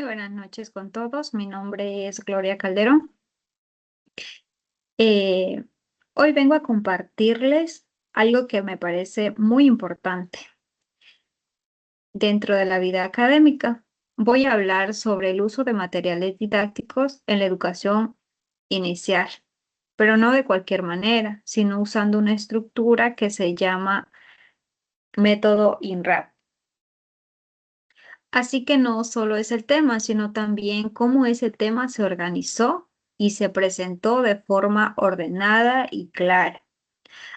Muy buenas noches con todos. Mi nombre es Gloria Calderón. Eh, Hoy vengo a compartirles algo que me parece muy importante dentro de la vida académica. Voy a hablar sobre el uso de materiales didácticos en la educación inicial, pero no de cualquier manera, sino usando una estructura que se llama método INRAP. Así que no solo es el tema, sino también cómo ese tema se organizó y se presentó de forma ordenada y clara.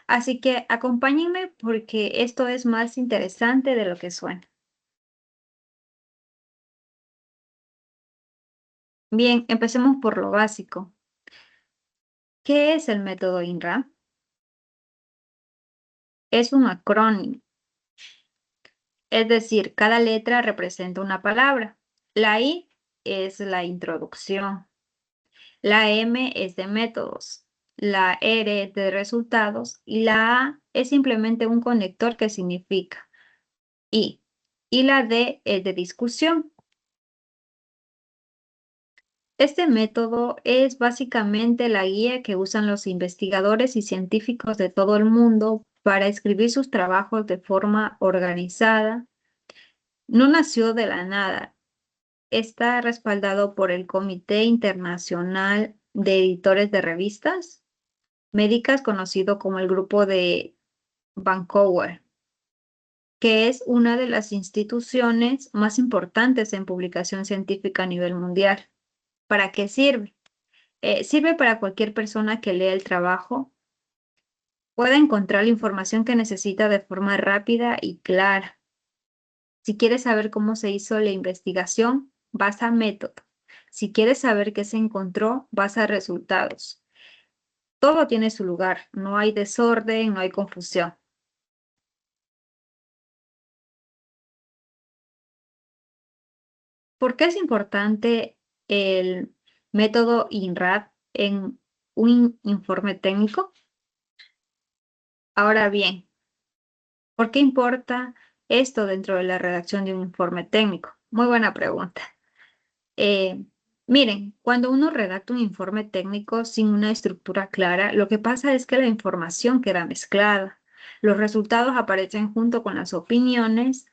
Así que acompáñenme porque esto es más interesante de lo que suena. Bien, empecemos por lo básico. ¿Qué es el método INRA? Es un acrónimo, es decir, cada letra representa una palabra. La I es la introducción. La M es de métodos, la R de resultados y la A es simplemente un conector que significa I. Y la D es de discusión. Este método es básicamente la guía que usan los investigadores y científicos de todo el mundo para escribir sus trabajos de forma organizada. No nació de la nada. Está respaldado por el Comité Internacional de Editores de Revistas médicas, conocido como el Grupo de Vancouver, que es una de las instituciones más importantes en publicación científica a nivel mundial. ¿Para qué sirve? Sirve para cualquier persona que lea el trabajo, pueda encontrar la información que necesita de forma rápida y clara. Si quieres saber cómo se hizo la investigación, vas a método. Si quieres saber qué se encontró, vas a resultados. Todo tiene su lugar, no hay desorden, no hay confusión. ¿Por qué es importante el método INRAD en un informe técnico? Ahora bien, ¿por qué importa esto dentro de la redacción de un informe técnico? Muy buena pregunta. Eh, Miren, cuando uno redacta un informe técnico sin una estructura clara, lo que pasa es que la información queda mezclada. Los resultados aparecen junto con las opiniones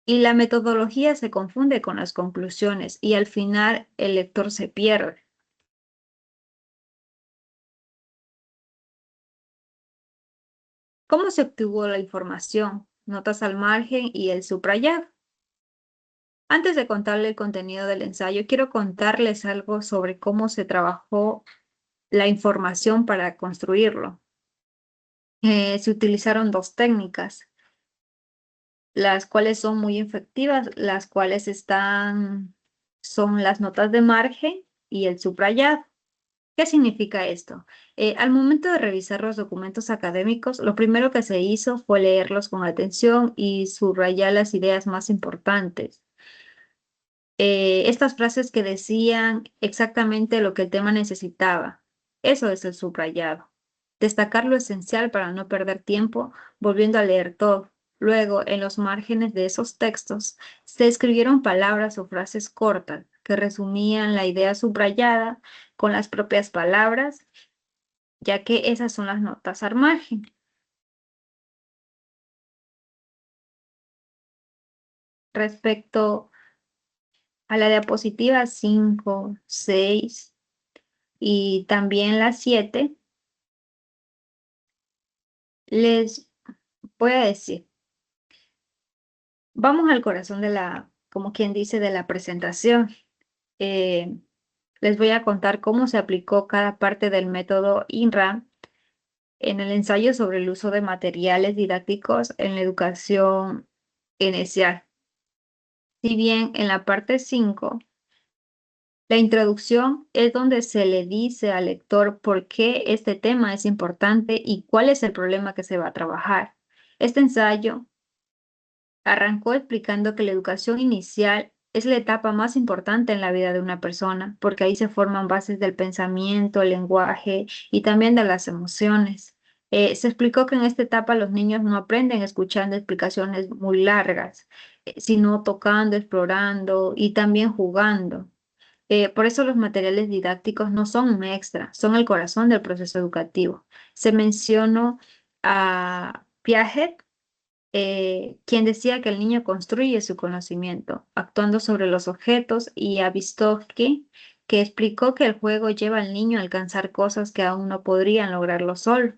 y la metodología se confunde con las conclusiones y al final el lector se pierde. ¿Cómo se obtuvo la información? Notas al margen y el subrayado. Antes de contarle el contenido del ensayo, quiero contarles algo sobre cómo se trabajó la información para construirlo. Se utilizaron dos técnicas, las cuales son muy efectivas, las cuales son las notas de margen y el subrayado. ¿Qué significa esto? Al momento de revisar los documentos académicos, lo primero que se hizo fue leerlos con atención y subrayar las ideas más importantes. Estas frases que decían exactamente lo que el tema necesitaba. Eso es el subrayado. Destacar lo esencial para no perder tiempo volviendo a leer todo. Luego, en los márgenes de esos textos, se escribieron palabras o frases cortas que resumían la idea subrayada con las propias palabras, ya que esas son las notas al margen. Respecto a la diapositiva 5, 6 y también la 7, les voy a decir, vamos al corazón de como quien dice, de la presentación. Eh, Les voy a contar cómo se aplicó cada parte del método INRA en el ensayo sobre el uso de materiales didácticos en la educación inicial. Si bien en la parte 5, la introducción es donde se le dice al lector por qué este tema es importante y cuál es el problema que se va a trabajar. Este ensayo arrancó explicando que la educación inicial es la etapa más importante en la vida de una persona, porque ahí se forman bases del pensamiento, el lenguaje y también de las emociones. Se explicó que en esta etapa los niños no aprenden escuchando explicaciones muy largas, sino tocando, explorando y también jugando. Por eso los materiales didácticos no son un extra, son el corazón del proceso educativo. Se mencionó a Piaget, quien decía que el niño construye su conocimiento, actuando sobre los objetos, y a Vygotsky, que explicó que el juego lleva al niño a alcanzar cosas que aún no podrían lograrlo solo.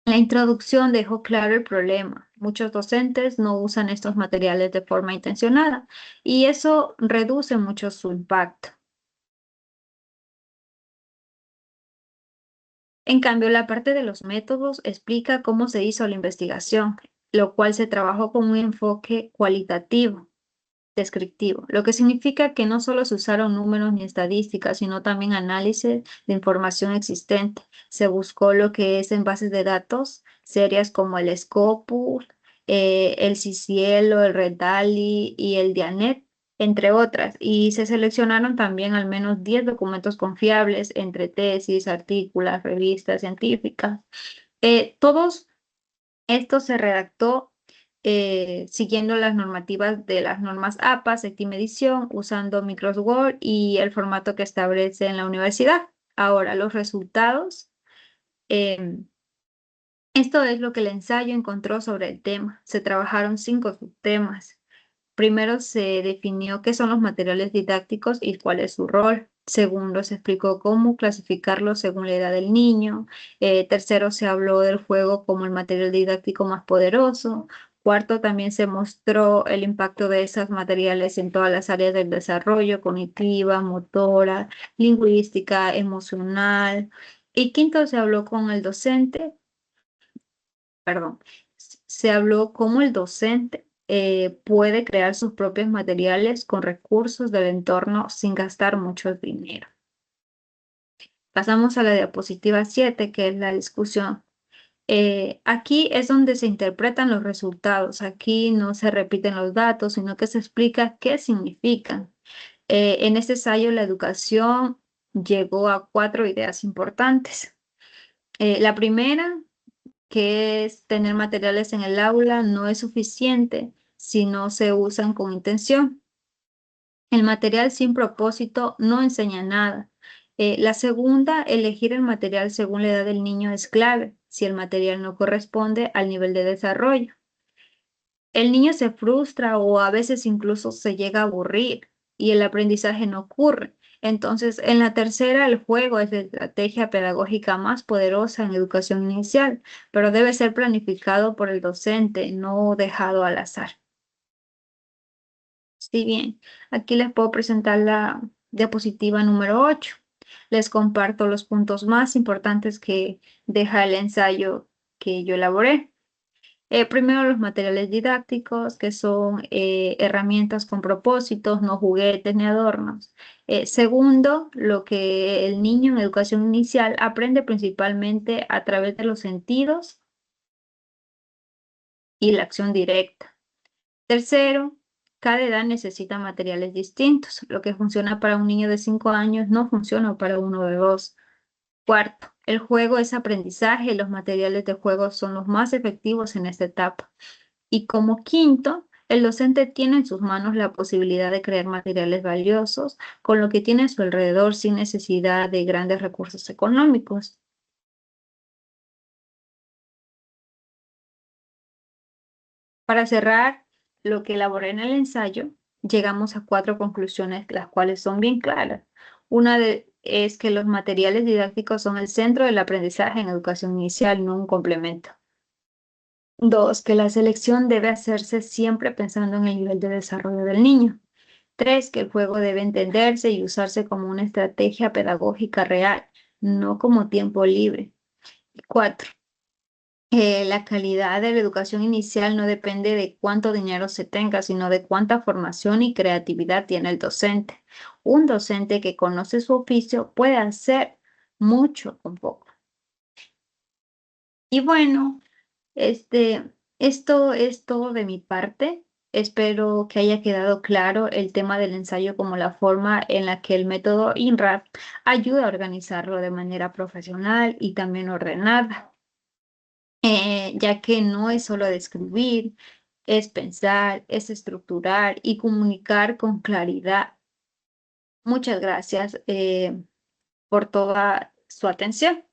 La introducción dejó claro el problema. Muchos docentes no usan estos materiales de forma intencionada y eso reduce mucho su impacto. En cambio, la parte de los métodos explica cómo se hizo la investigación, lo cual se trabajó con un enfoque cualitativo, descriptivo, lo que significa que no solo se usaron números ni estadísticas, sino también análisis de información existente. Se buscó lo que es en bases de datos serias como el Scopus, el CICIELO, el Red Dali y el DIANET, entre otras, y se seleccionaron también al menos 10 documentos confiables entre tesis, artículos, revistas científicas. Todos esto se redactó siguiendo las normativas de las normas APA, séptima edición, usando Microsoft Word y el formato que establece en la universidad. Ahora, los resultados. em, Esto es lo que el ensayo encontró sobre el tema. Se trabajaron 5 subtemas. Primero se definió qué son los materiales didácticos y cuál es su rol. Segundo, se explicó cómo clasificarlos según la edad del niño. Tercero, se habló del juego como el material didáctico más poderoso. Cuarto, también se mostró el impacto de esos materiales en todas las áreas del desarrollo, cognitiva, motora, lingüística, emocional. Y quinto, se habló con el docente, perdón, se habló cómo el docente puede crear sus propios materiales con recursos del entorno sin gastar mucho dinero. Pasamos a la diapositiva 7, que es la discusión. Aquí es donde se interpretan los resultados. Aquí no se repiten los datos, sino que se explica qué significan. En este ensayo, la educación llegó a 4 ideas importantes. La primera, que es tener materiales en el aula, no es suficiente si no se usan con intención. El material sin propósito no enseña nada. La segunda, elegir el material según la edad del niño es clave, si el material no corresponde al nivel de desarrollo. El niño se frustra o a veces incluso se llega a aburrir y el aprendizaje no ocurre. Entonces, en la tercera, el juego es la estrategia pedagógica más poderosa en educación inicial, pero debe ser planificado por el docente, no dejado al azar. Sí, bien, aquí les puedo presentar la diapositiva número 8. Les comparto los puntos más importantes que deja el ensayo que yo elaboré. Primero, los materiales didácticos, que son herramientas con propósitos, no juguetes ni adornos. Segundo, lo que el niño en educación inicial aprende principalmente a través de los sentidos y la acción directa. Tercero, cada edad necesita materiales distintos. Lo que funciona para un niño de 5 años no funciona para uno de 2. Cuarto, el juego es aprendizaje y los materiales de juego son los más efectivos en esta etapa. Y como quinto, el docente tiene en sus manos la posibilidad de crear materiales valiosos con lo que tiene a su alrededor sin necesidad de grandes recursos económicos. Para cerrar lo que elaboré en el ensayo, llegamos a 4 conclusiones, las cuales son bien claras. Es que los materiales didácticos son el centro del aprendizaje en educación inicial, no un complemento. 2, que la selección debe hacerse siempre pensando en el nivel de desarrollo del niño. 3, que el juego debe entenderse y usarse como una estrategia pedagógica real, no como tiempo libre. 4, la calidad de la educación inicial no depende de cuánto dinero se tenga, sino de cuánta formación y creatividad tiene el docente. Un docente que conoce su oficio puede hacer mucho con poco. Y bueno, esto es todo de mi parte. Espero que haya quedado claro el tema del ensayo como la forma en la que el método INRAP ayuda a organizarlo de manera profesional y también ordenada. ya que no es solo describir, es pensar, es estructurar y comunicar con claridad. Muchas gracias por toda su atención.